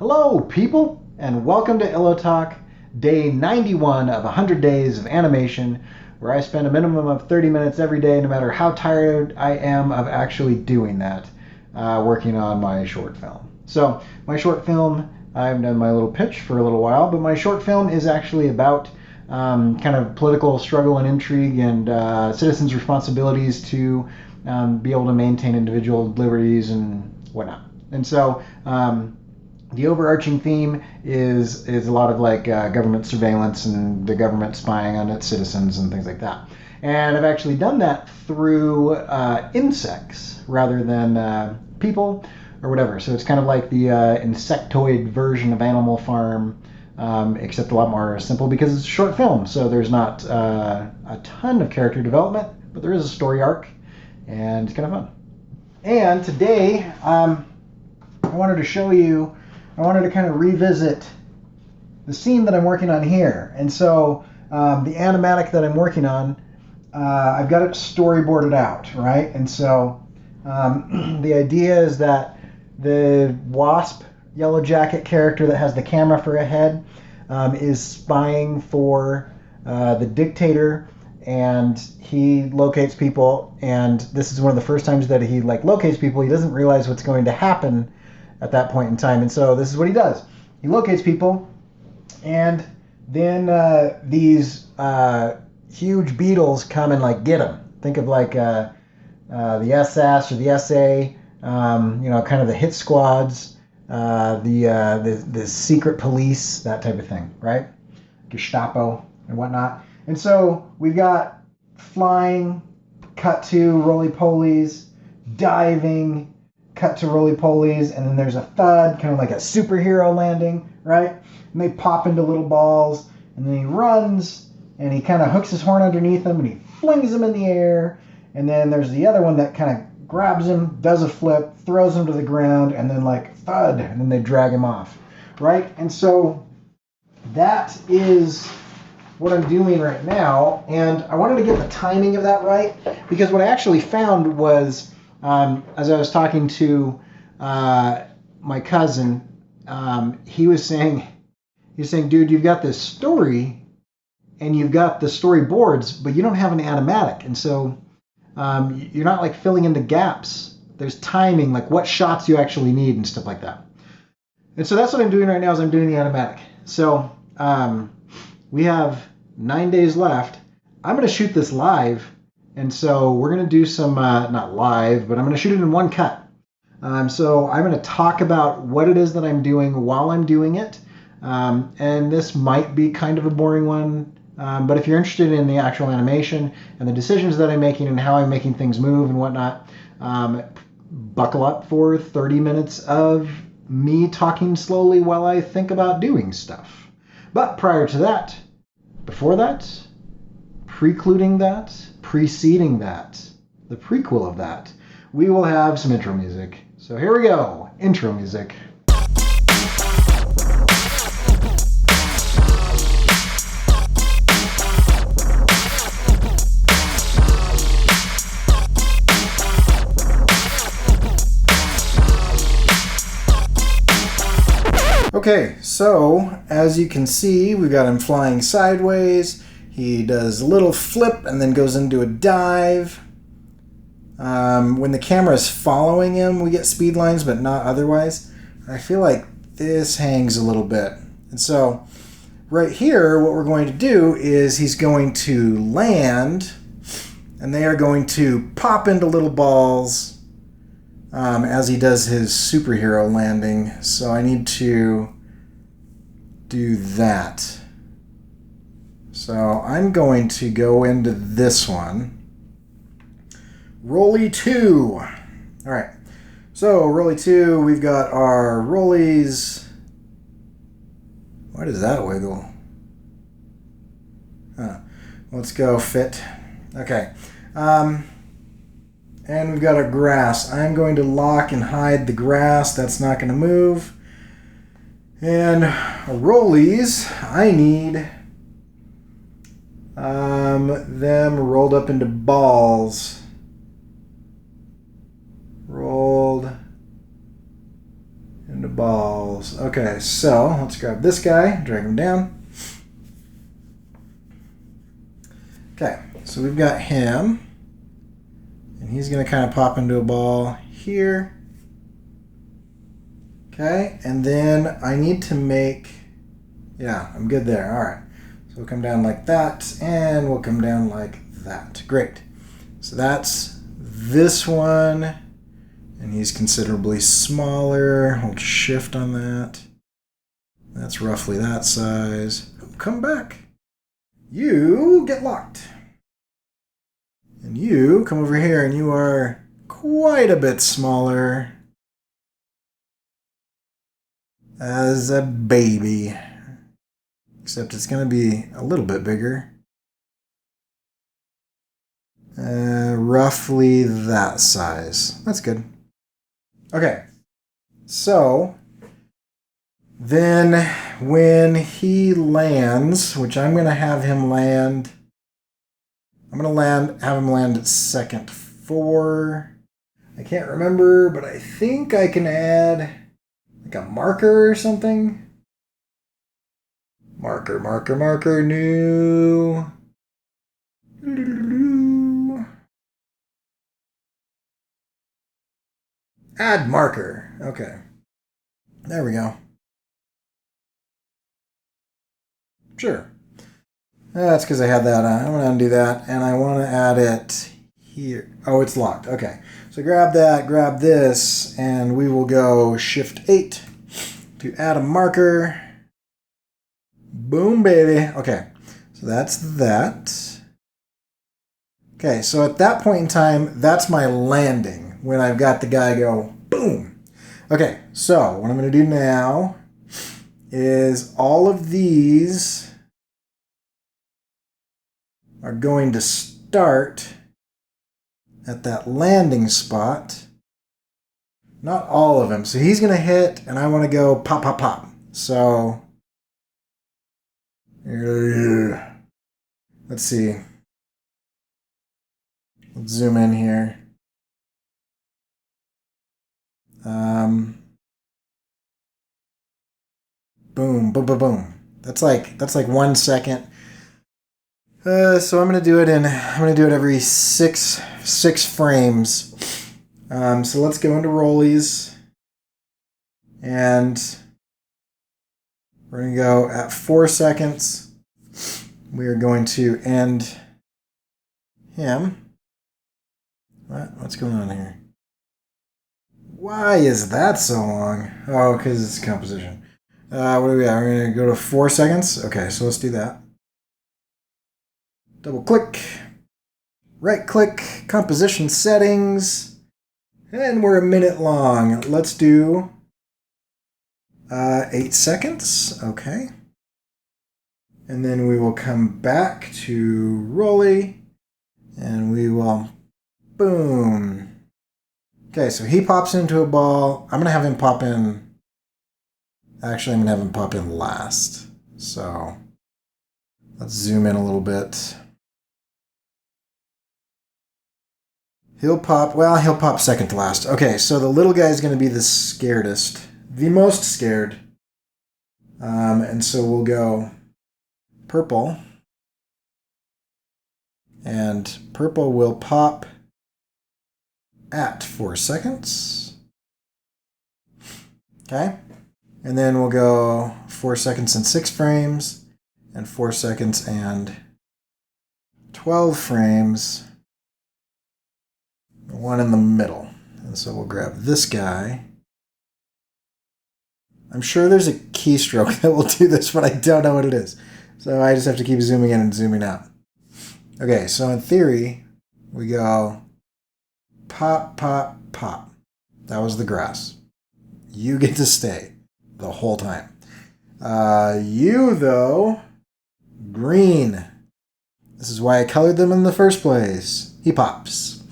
Hello, people, and welcome to Illo Talk, day 91 of 100 days of animation, where I spend a minimum of 30 minutes every day, no matter how tired I am of actually doing that, working on my short film. So, my short film, I've done my little pitch for a little while, but my short film is actually about kind of political struggle and intrigue and citizens' responsibilities to be able to maintain individual liberties and whatnot. And so, the overarching theme is a lot of like government surveillance and the government spying on its citizens and things like that. And I've actually done that through insects rather than people or whatever. So it's kind of like the insectoid version of Animal Farm, except a lot more simple because it's a short film. So there's not a ton of character development, but there is a story arc, and it's kind of fun. And today, I wanted to kind of revisit the scene that I'm working on here. And so the animatic that I'm working on, I've got it storyboarded out, right? And so the idea is that the wasp yellow jacket character that has the camera for a head is spying for the dictator, and he locates people, and this is one of the first times that he locates people. He doesn't realize what's going to happen at that point in time. And so this is what he does. He locates people, and then these huge beetles come and get him. Think of the SS or the SA, kind of the hit squads, the secret police, that type of thing, right? Gestapo and whatnot. And so we've got flying, cut to roly-polies, diving, cut to roly-polies, and then there's a thud, kind of like a superhero landing, right? And they pop into little balls, and then he runs, and he kind of hooks his horn underneath them, and he flings them in the air, and then there's the other one that kind of grabs him, does a flip, throws him to the ground, and then thud, and then they drag him off, right? And so that is what I'm doing right now, and I wanted to get the timing of that right, because what I actually found was, as I was talking to my cousin, he was saying, dude, you've got this story and you've got the storyboards, but you don't have an animatic. And so you're not filling in the gaps. There's timing, what shots you actually need and stuff like that. And so that's what I'm doing right now, is I'm doing the animatic. So we have 9 days left. I'm going to shoot this live. And so we're going to do some, not live, but I'm going to shoot it in one cut. So I'm going to talk about what it is that I'm doing while I'm doing it. And this might be kind of a boring one, but if you're interested in the actual animation and the decisions that I'm making and how I'm making things move and whatnot, buckle up for 30 minutes of me talking slowly while I think about doing stuff. But prior to that, before that, preceding that, the prequel of that, we will have some intro music. So here we go, intro music. Okay, so as you can see, we've got him flying sideways. He does a little flip and then goes into a dive. When the camera is following him, we get speed lines, but not otherwise. I feel like this hangs a little bit. And so right here, what we're going to do is he's going to land, and they are going to pop into little balls as he does his superhero landing. So I need to do that. So I'm going to go into this one. Rolly 2. All right. So Rolly 2, we've got our rollies. Why does that wiggle? Let's go fit. Okay. And we've got our grass. I'm going to lock and hide the grass. That's not going to move. And rollies, I need them rolled up into balls. Rolled into balls. Okay, so let's grab this guy, drag him down. Okay, so we've got him. And he's going to kind of pop into a ball here. Okay, and then I need to make... Yeah, I'm good there. All right. So we'll come down like that, and we'll come down like that. Great. So that's this one, and he's considerably smaller. Hold shift on that. That's roughly that size. Come back. You get locked. And you come over here, and you are quite a bit smaller as a baby. Except it's going to be a little bit bigger. Roughly that size. That's good. Okay. So, then when he lands, which I'm going to have him land... I'm going to have him land at second 4. I can't remember, but I think I can add like a marker or something. Marker, new. Add marker. Okay. There we go. Sure. That's because I had that on. I'm going to undo that, and I want to add it here. Oh, it's locked. Okay. So grab that, grab this, and we will go Shift 8 to add a marker. Boom, baby. Okay. So that's that. Okay, so at that point in time, that's my landing when I've got the guy go boom. Okay, so what I'm going to do now is all of these are going to start at that landing spot. Not all of them. So he's going to hit, and I want to go pop, pop, pop. So let's see. Let's zoom in here. Boom, boom, boom, boom. That's like 1 second. So I'm gonna do it every six frames. So let's go into rollies, and we're gonna go at 4 seconds. We are going to end him. What's going on here? Why is that so long? Oh, because it's composition. What do we got? We're going to go to 4 seconds. Okay, so let's do that. Double click. Right click. Composition settings. And we're a minute long. Let's do 8 seconds. Okay. And then we will come back to Rolly. And we will... Boom. Okay, so he pops into a ball. I'm going to have him pop in... Actually, I'm going to have him pop in last. So, let's zoom in a little bit. He'll pop second to last. Okay, so the little guy is going to be the scaredest. The most scared. And so we'll go purple. And purple will pop at 4 seconds. Okay. And then we'll go 4 seconds and 6 frames, and 4 seconds and 12 frames. One in the middle. And so we'll grab this guy. I'm sure there's a keystroke that will do this, but I don't know what it is. So I just have to keep zooming in and zooming out. Okay, so in theory, we go pop, pop, pop. That was the grass. You get to stay the whole time. You, though, green. This is why I colored them in the first place. He pops.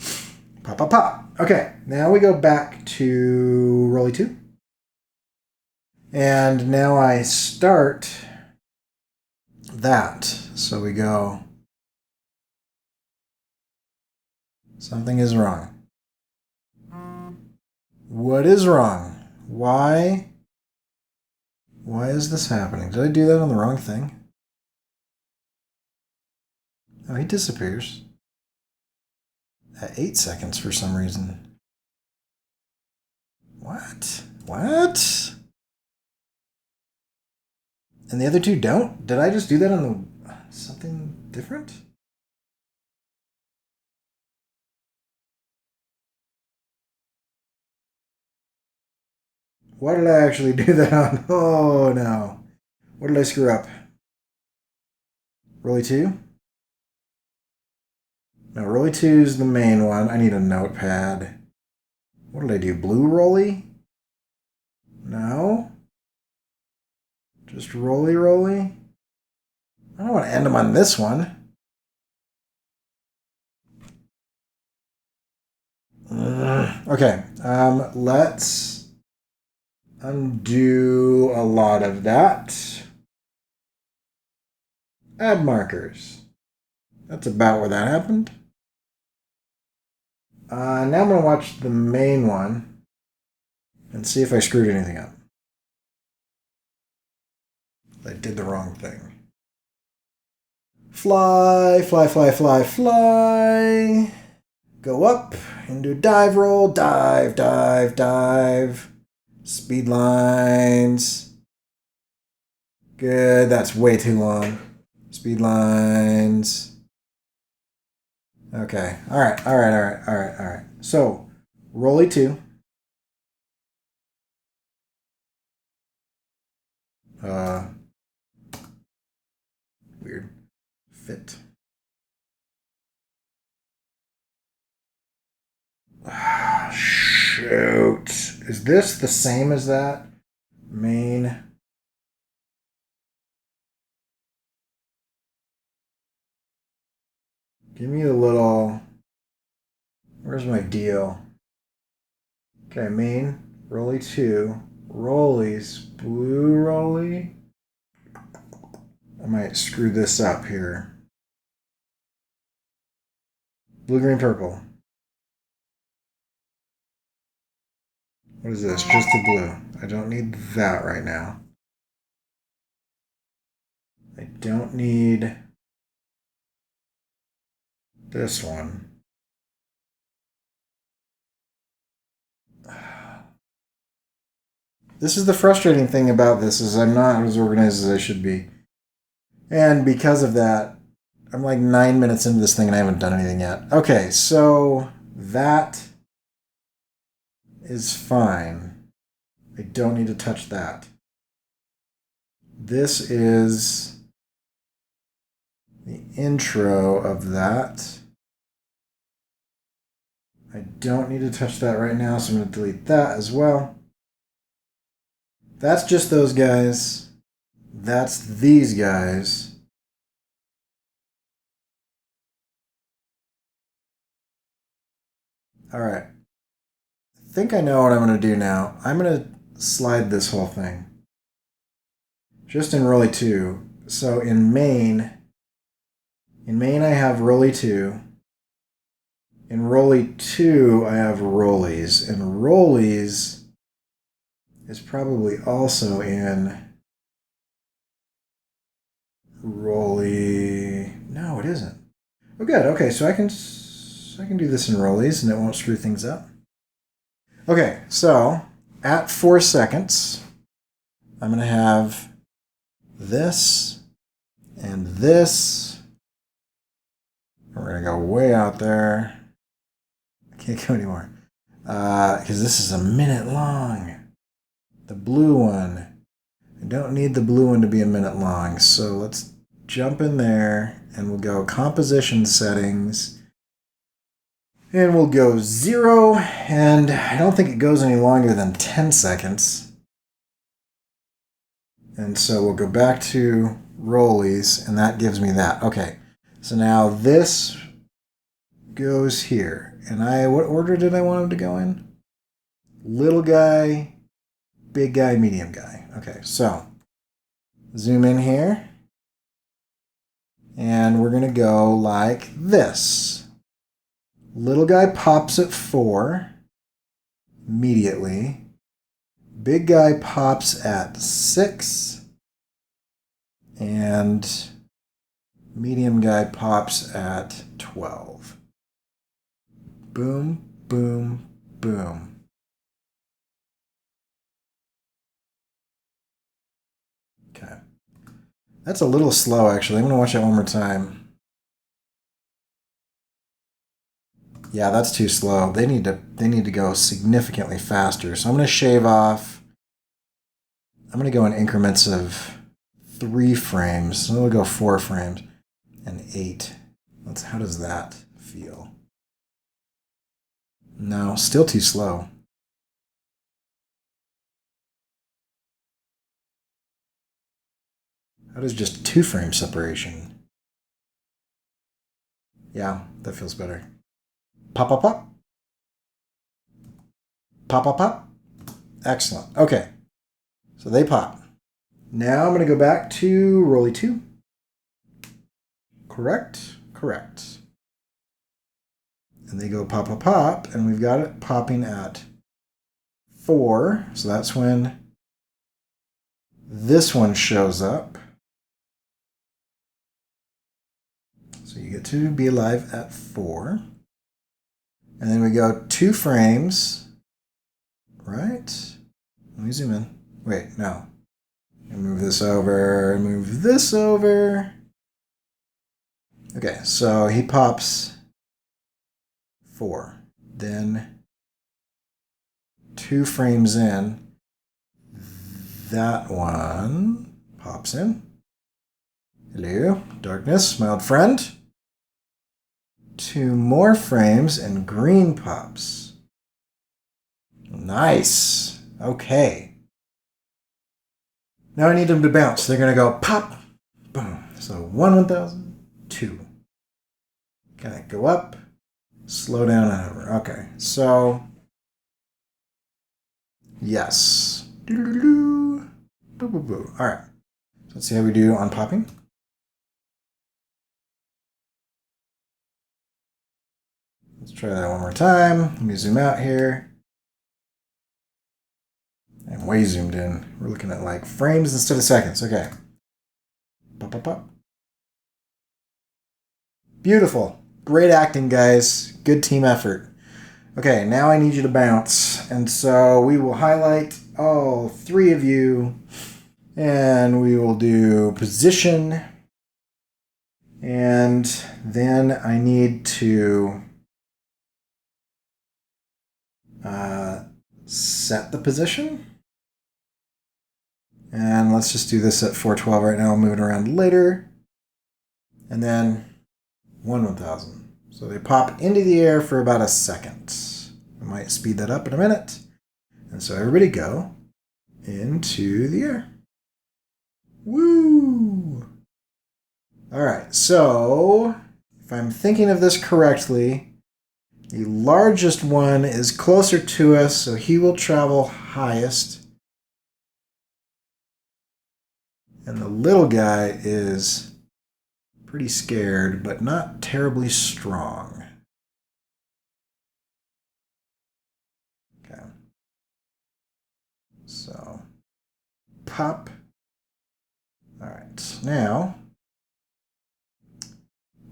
Pop, pop, pop. Okay, now we go back to Rolly 2. And now I start that. So we go... Something is wrong. What is wrong? Why Why is this happening? Did I do that on the wrong thing? Oh, he disappears. At 8 seconds for some reason. What? What? And the other two don't? Did I just do that on the... something different? Why did I actually do that on? Oh, no. What did I screw up? Rolly 2? No, Rolly 2 is the main one. I need a notepad. What did I do? Blue Rolly? No? Just Rolly Rolly? I don't want to end them on this one. Okay, let's undo a lot of that. Add markers. That's about where that happened. Now I'm going to watch the main one and see if I screwed anything up. I did the wrong thing. Fly, fly, fly, fly, fly. Go up into dive roll, dive, dive, dive. Speed lines. Good, that's way too long. Speed lines. Okay, all right. So, Rolly 2. Weird. Fit. Shoot. Is this the same as that? Main. Give me a little... Where's my deal? Okay, main. Rolly 2. Rollies. Blue Rolly. I might screw this up here. Blue, green, purple. What is this? Just a blue. I don't need that right now. I don't need this one. This is the frustrating thing about this, is I'm not as organized as I should be. And because of that, I'm like 9 minutes into this thing and I haven't done anything yet. Okay, so that is fine. I don't need to touch that. This is the intro of that. I don't need to touch that right now, so I'm going to delete that as well. That's just those guys. That's these guys. All right. I think I know what I'm going to do now. I'm going to slide this whole thing. Just in Rolly 2. So in main I have Rolly 2. In Rolly 2, I have Rollies. And Rollies is probably also in Rolly... No, it isn't. Oh, good. Okay, so I can do this in Rollies and it won't screw things up. Okay, so at 4 seconds, I'm going to have this and this. We're going to go way out there. I can't go anymore. Because this is a minute long. The blue one. I don't need the blue one to be a minute long. So let's jump in there and we'll go composition settings. And we'll go 0. And I don't think it goes any longer than 10 seconds. And so we'll go back to Rollies and that gives me that. Okay. So now this goes here. And what order did I want him to go in? Little guy, big guy, medium guy. Okay, so zoom in here. And we're going to go like this. Little guy pops at 4 immediately. big guy pops at 6, and medium guy pops at 12. Boom, boom, boom. Okay. That's a little slow, actually. I'm going to watch that one more time. Yeah, that's too slow. They need to go significantly faster. So I'm going to shave off. I'm going to go in increments of 3 frames. So we'll go 4 frames and 8. How does that feel? No, still too slow. How does just 2 frame separation? Yeah, that feels better. Pop, pop, pop. Pop, pop, pop. Excellent. Okay. So they pop. Now I'm going to go back to Rolly 2. Correct? Correct. And they go pop, pop, pop. And we've got it popping at 4. So that's when this one shows up. So you get to be alive at 4. And then we go 2 frames. Right? Let me zoom in. Wait, no. Move this over, move this over. Okay, so he pops 4. Then 2 frames in, that one pops in. Hello, darkness, my old friend. 2 more frames and green pops. Nice. Okay. Now I need them to bounce. They're going to go pop, boom. So 1,000, 2. Kind of go up, slow down and over. Okay, so yes. Boo, boo, boo. All right. So let's see how we do on popping. Let's try that one more time. Let me zoom out here. I'm way zoomed in. We're looking at like frames instead of seconds. Okay. Pop, pop, pop. Beautiful. Great acting, guys. Good team effort. Okay, now I need you to bounce. And so we will highlight all 3 of you. And we will do position. And then I need to set the position. And let's just do this at 412 right now. I'll move it around later. And then 1,000. So they pop into the air for about a second. I might speed that up in a minute. And so everybody go into the air. Woo! All right, so if I'm thinking of this correctly, the largest one is closer to us, so he will travel highest. And the little guy is pretty scared, but not terribly strong. Okay. So, pop. All right, now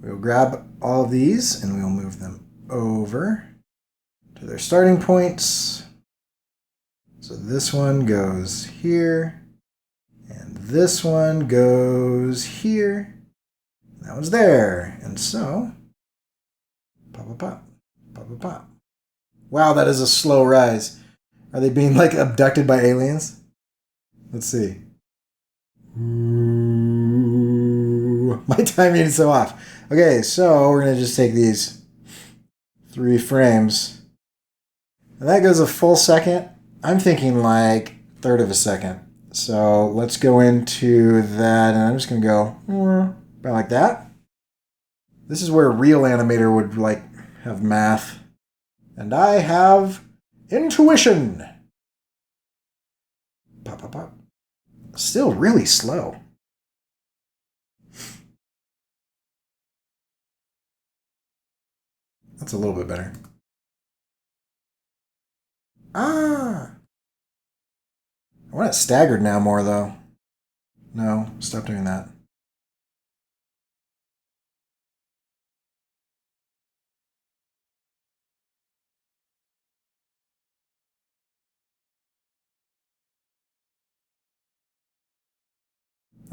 we'll grab all of these and we'll move them over to their starting points. So this one goes here, and this one goes here. That one's there, and so pop, pop, pop, pop, pop, pop. Wow, that is a slow rise. Are they being like abducted by aliens? Let's see. Ooh, my timing is so off. Okay, so we're gonna just take these 3 frames. And that goes a full second. I'm thinking like 1/3 of a second. So let's go into that, and I'm just gonna go about like that. This is where a real animator would like have math. And I have intuition. Pop, pop, pop. Still really slow. That's a little bit better. Ah! I want it staggered now more, though. No, stop doing that.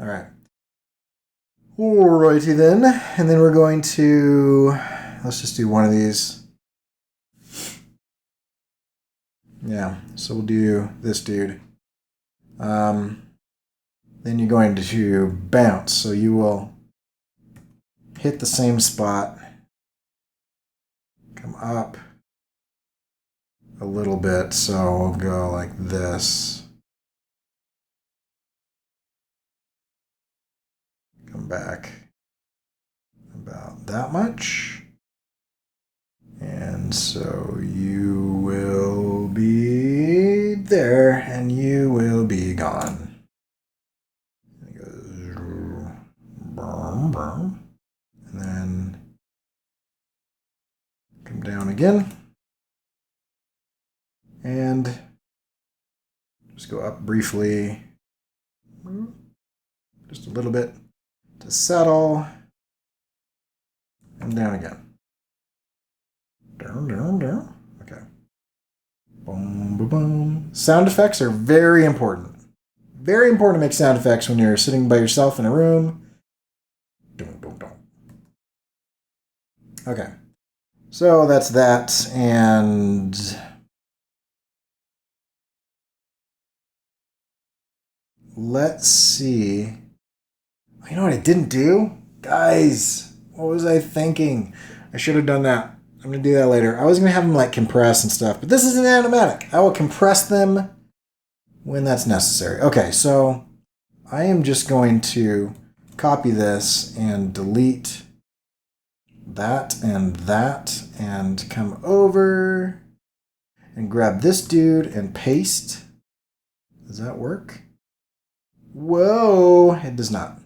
All right. Alrighty then. And then we're going to, let's just do one of these. Yeah, so we'll do this dude. Then you're going to bounce. So you will hit the same spot, come up a little bit. So we'll go like this. Come back about that much. And so you will be there and you will be gone. And it goes boom, boom. And then come down again. And just go up briefly. Just a little bit to settle. And down again. Down, down, down. Okay. Boom, boom, boom. Sound effects are very important. Very important to make sound effects when you're sitting by yourself in a room. Dum, dum, dum. Okay. So that's that. And let's see. You know what I didn't do? Guys, what was I thinking? I should have done that. I'm going to do that later. I was going to have them like compress and stuff, but this is an animatic. I will compress them when that's necessary. Okay, so I am just going to copy this and delete that and come over and grab this dude and paste. Does that work? Whoa, it does not.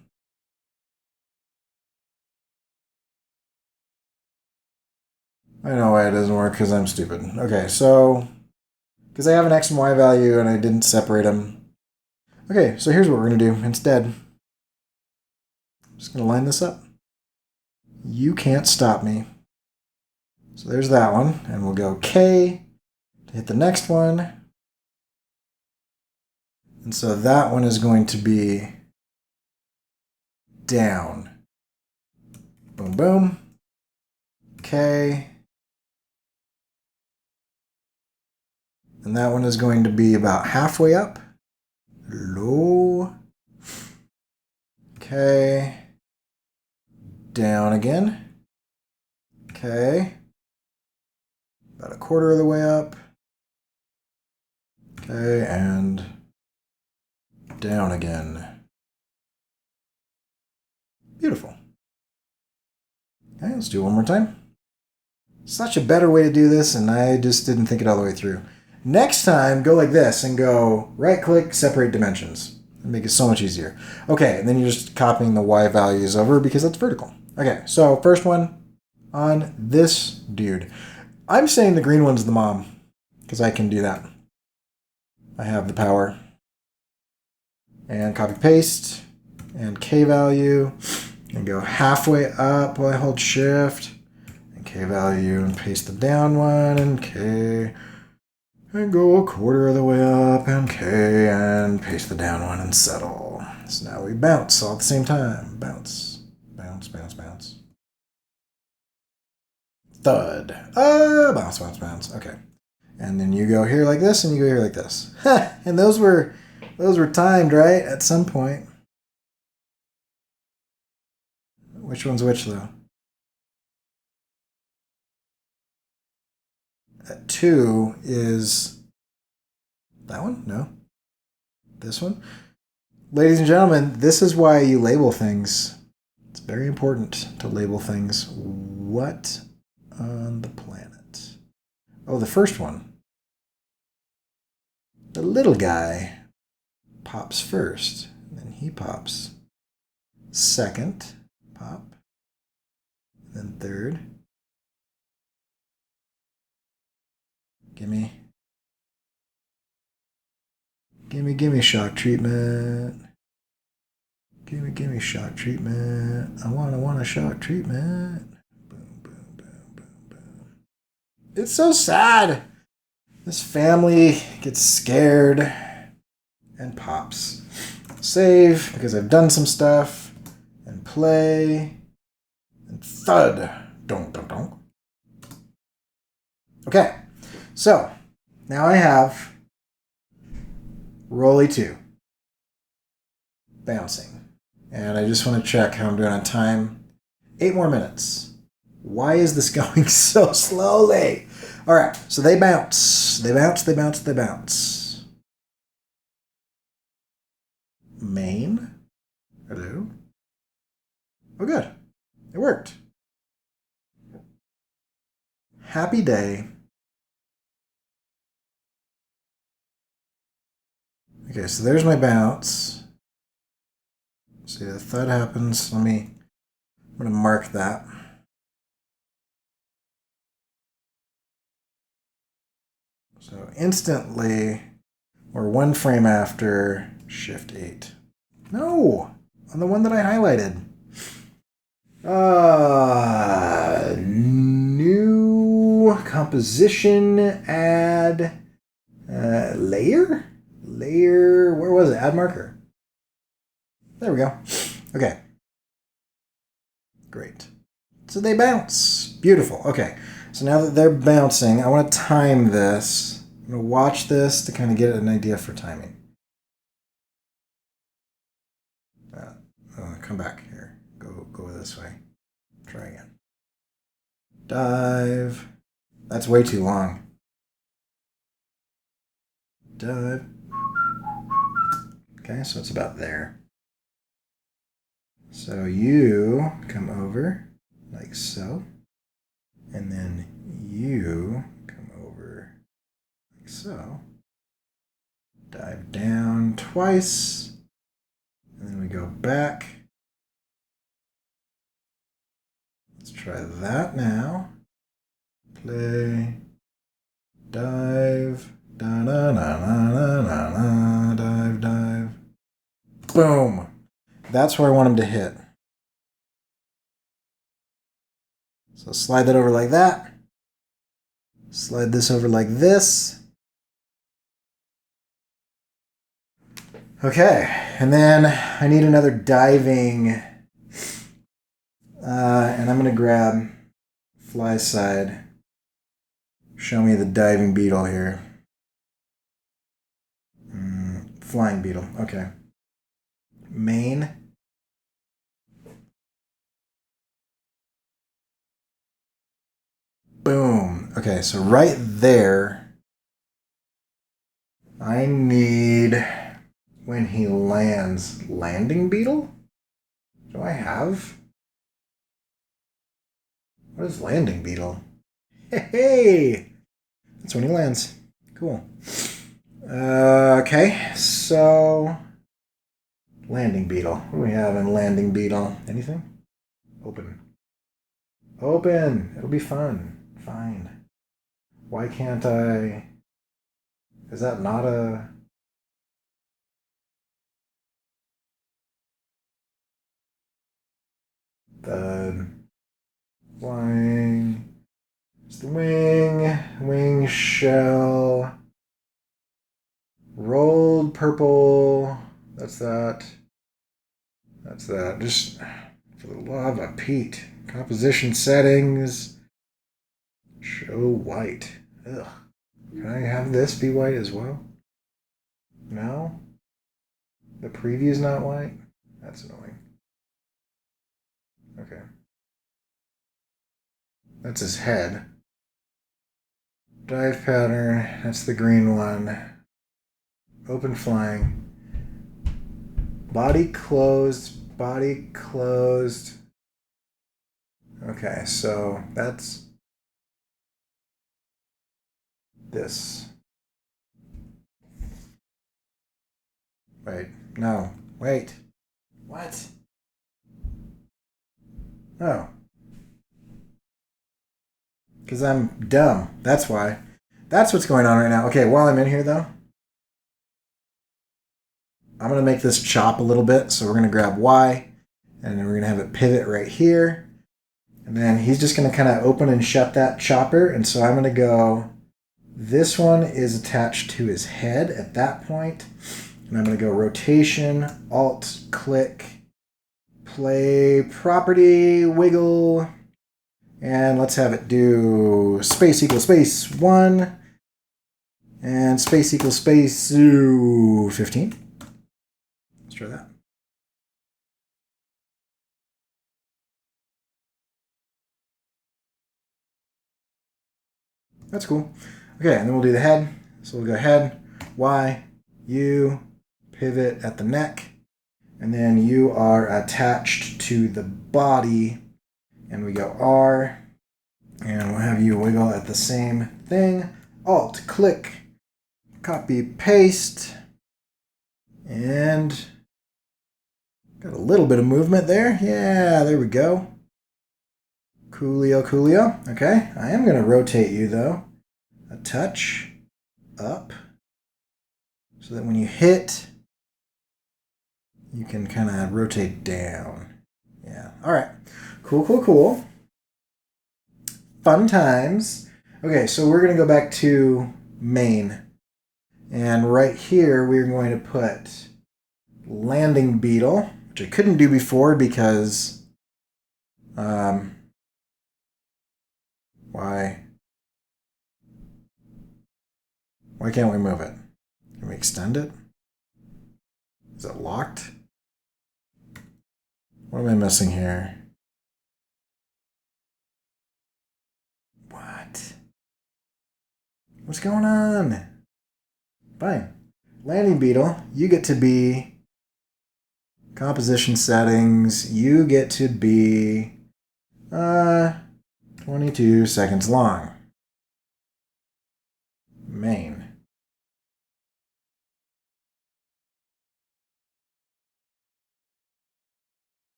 I know why it doesn't work, because I'm stupid. Okay, so, because I have an X and Y value and I didn't separate them. Okay, so here's what we're going to do instead. I'm just going to line this up. You can't stop me. So there's that one, and we'll go K to hit the next one. And so that one is going to be down. Boom, boom. K. And that one is going to be about halfway up. Low. Okay. Down again. Okay. About a quarter of the way up. Okay, and down again. Beautiful. Okay, let's do it one more time. Such a better way to do this, and I just didn't think it all the way through. Next time, go like this and go right-click, separate dimensions. It'll make it so much easier. Okay, and then you're just copying the Y values over because that's vertical. Okay, so first one on this dude. I'm saying the green one's the mom because I can do that. I have the power. And copy-paste and K value and go halfway up while I hold shift. And K value and paste the down one and K. And go a quarter of the way up and K and paste the down one and settle. So now we bounce all at the same time. Bounce, bounce, bounce, bounce. Thud. Bounce, bounce, bounce. Okay. And then you go here like this and you go here like this. And those were timed, right? At some point. Which one's which though? At 2 is that one? No. This one? Ladies and gentlemen, this is why you label things. It's very important to label things. What on the planet? Oh, the first one. The little guy pops first. Then he pops second. Pop. Then third. Gimme. Gimme shock treatment. Gimme shock treatment. I want a shock treatment. Boom, boom, boom, boom, boom. It's so sad. This family gets scared and pops. Save, because I've done some stuff. And play. And thud. Dunk, dunk, dunk. Okay, so now I have Rolly 2. Bouncing. And I just want to check how I'm doing on time. 8 more minutes. Why is this going so slowly? All right, so they bounce. They bounce, they bounce, they bounce. Main. Hello. Oh, good. It worked. Happy day. Okay, so there's my bounce. See, the thud happens. I'm going to mark that. So instantly, or 1 frame after, Shift 8. No! On the one that I highlighted. New composition, add layer? Layer, where was it? Add marker. There we go. Okay. Great. So they bounce. Beautiful. Okay. So now that they're bouncing, I want to time this. I'm going to watch this to kind of get an idea for timing. Come back here. Go this way. Try again. Dive. That's way too long. Dive. Okay, so it's about there. So you come over like so. And then you come over like so. Dive down twice. And then we go back. Let's try that now. Play. Dive. Da-na-na-na-na-na-na. Dive, dive. Boom. That's where I want him to hit. So slide that over like that. Slide this over like this. Okay, and then I need another diving. And I'm going to grab fly side. Show me the diving beetle here. Flying beetle, okay. Main. Boom. Okay, so right there, I need, when he lands, landing beetle? Do I have? What is landing beetle? Hey! That's when he lands. Cool. Okay, so landing beetle. What do we have in landing beetle? Anything? Open. Open! It'll be fun. Fine. Why can't I? Is that not a? The flying. It's the wing. Wing shell. Rolled purple. That's that. That's that. Just for the love of Pete. Composition settings. Show white. Ugh. Can I have this be white as well? No? The preview's not white? That's annoying. Okay. That's his head. Dive pattern. That's the green one. Open flying. Body closed. Body closed. Okay, so that's this. Wait, no, wait. What? Oh. Because I'm dumb. That's why. That's what's going on right now. Okay, while I'm in here though, I'm going to make this chop a little bit. So we're going to grab Y, and then we're going to have it pivot right here. And then he's just going to kind of open and shut that chopper. And so I'm going to go, this one is attached to his head at that point. And I'm going to go rotation, alt, click, play, property, wiggle. And let's have it do space equals space 1. And space equals space 15. Let's try that. That's cool. Okay, and then we'll do the head. So we'll go head, Y, U, pivot at the neck, and then you are attached to the body, and we go R, and we'll have you wiggle at the same thing. Alt, click, copy, paste, and got a little bit of movement there. Yeah, there we go. Coolio, coolio. Okay, I am going to rotate you though. A touch up so that when you hit, you can kind of rotate down. Yeah, all right. Cool, cool, cool. Fun times. Okay, so we're going to go back to main. And right here, we're going to put landing beetle, which I couldn't do before because why can't we move it? Can we extend it? Is it locked? What am I missing here? What? What's going on? Fine. Landing beetle, you get to be composition settings. You get to be 22 seconds long. Main.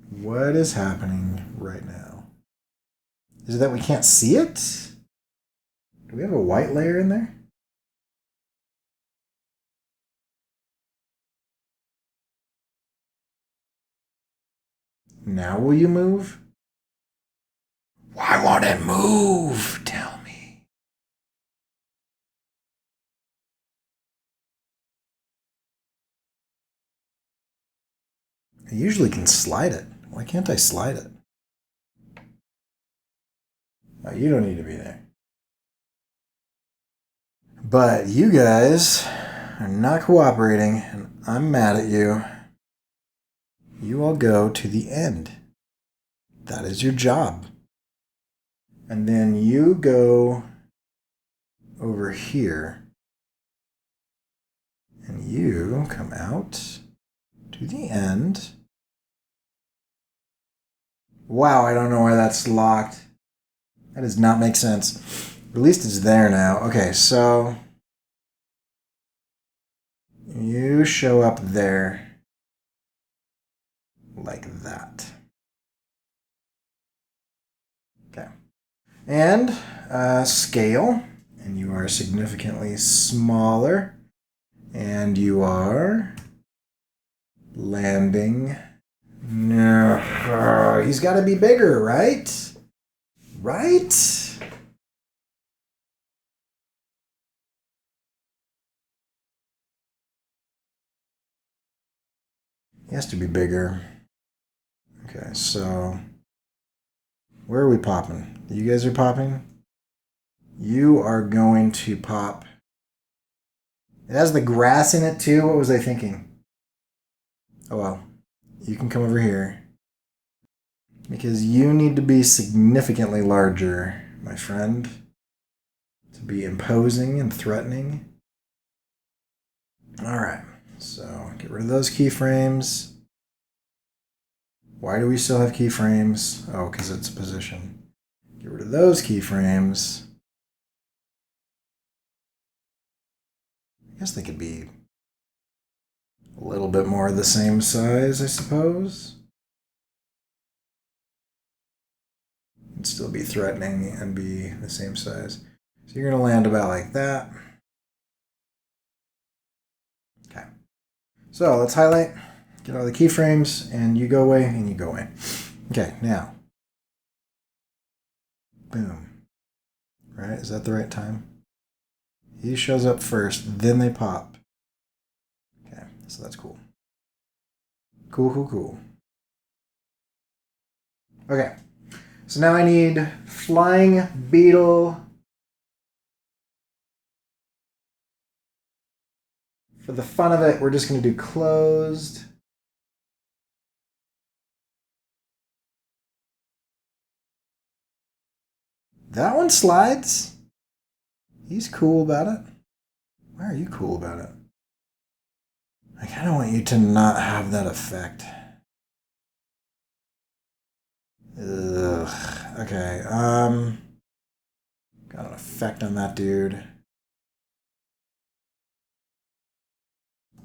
What is happening right now? Is it that we can't see it? Do we have a white layer in there? Now will you move? Why won't it move? Tell me. I usually can slide it. Why can't I slide it? Oh, you don't need to be there. But you guys are not cooperating, and I'm mad at you. You all go to the end. That is your job. And then you go over here, and you come out to the end. Wow, I don't know why that's locked. That does not make sense. At least it's there now. Okay, so you show up there like that. Okay. And scale, and you are significantly smaller, and you are landing. No, he's got to be bigger, right? Right? He has to be bigger. Okay, so where are we popping? You guys are popping? You are going to pop. It has the grass in it too. What was I thinking? Oh well. You can come over here. Because you need to be significantly larger, my friend, to be imposing and threatening. All right, so get rid of those keyframes. Why do we still have keyframes? Oh, because it's a position. Get rid of those keyframes. I guess they could be a little bit more the same size, I suppose. And still be threatening and be the same size. So you're going to land about like that. So let's highlight, get all the keyframes, and you go away, and you go away. Okay, now. Boom. Right, is that the right time? He shows up first, then they pop. Okay, so that's cool. Cool. Okay, so now I need flying beetle. For the fun of it, we're just going to do closed. That one slides. He's cool about it. Why are you cool about it? I kind of want you to not have that effect. Ugh. Okay, got an effect on that dude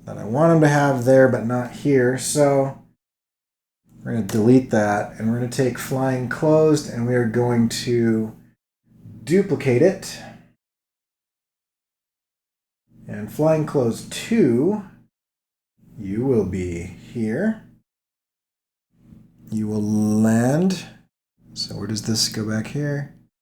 that I want him to have there, but not here. So we're going to delete that, and we're going to take flying closed, and we are going to duplicate it. And flying closed 2, you will be here. You will land. So where does this go back here?